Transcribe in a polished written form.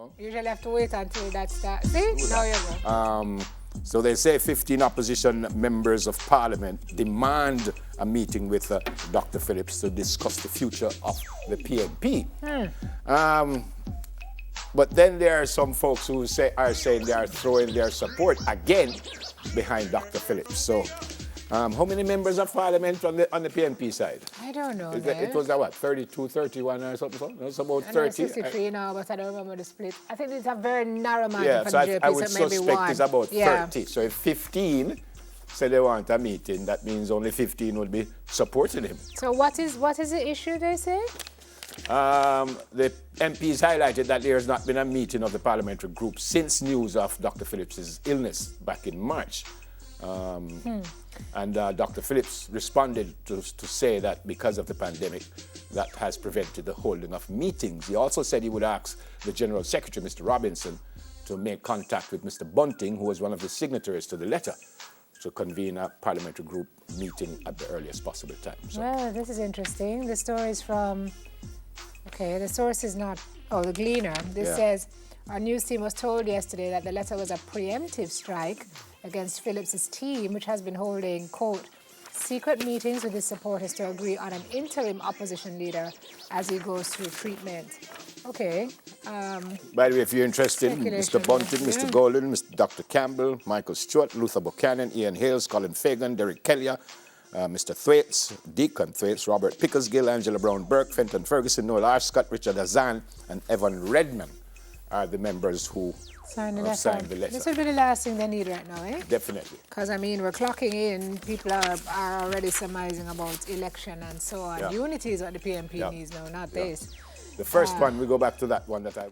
know. Usually have to wait until that starts. See? Now you go. So they say 15 opposition members of parliament demand a meeting with Dr. Phillips to discuss the future of the PNP. But then there are some folks who are saying they are throwing their support again behind Dr. Phillips. So how many members of parliament on the PNP side? I don't know. It was what, 32, 31 or something? It's about 30. 63 now, but I don't remember the split. I think it's a very narrow margin Yeah, for so the JP, I would so maybe suspect one. it's about Yeah. 30. So if 15 say they want a meeting, that means only 15 would be supporting him. So what is the issue, they say? The MPs highlighted that there has not been a meeting of the parliamentary group since news of Dr. Phillips' illness back in March. And Dr. Phillips responded to say that because of the pandemic, that has prevented the holding of meetings. He also said he would ask the General Secretary, Mr. Robinson, to make contact with Mr. Bunting, who was one of the signatories to the letter, to convene a parliamentary group meeting at the earliest possible time. So. Well, this is interesting. The story is from, the source is not, the Gleaner. This says, our news team was told yesterday that the letter was a preemptive strike against Phillips's team, which has been holding, quote, secret meetings with his supporters to agree on an interim opposition leader as he goes through treatment. Okay. By the way, if you're interested, Mr. Bunting, Mr. Golden, Mr. Dr. Campbell, Michael Stewart, Luther Buchanan, Ian Hales, Colin Fagan, Derek Kelly, Mr. Thwaites, Deacon Thwaites, Robert Pickersgill, Angela Brown-Burke, Fenton Ferguson, Noel Arscott, Richard Azan, and Evan Redman are the members who signed the letter. This will be the last thing they need right now, eh? Definitely. Because, we're clocking in. People are already surmising about election and so on. Yeah. Unity is what the PNP needs now, not this. The first one, we go back to that one that I...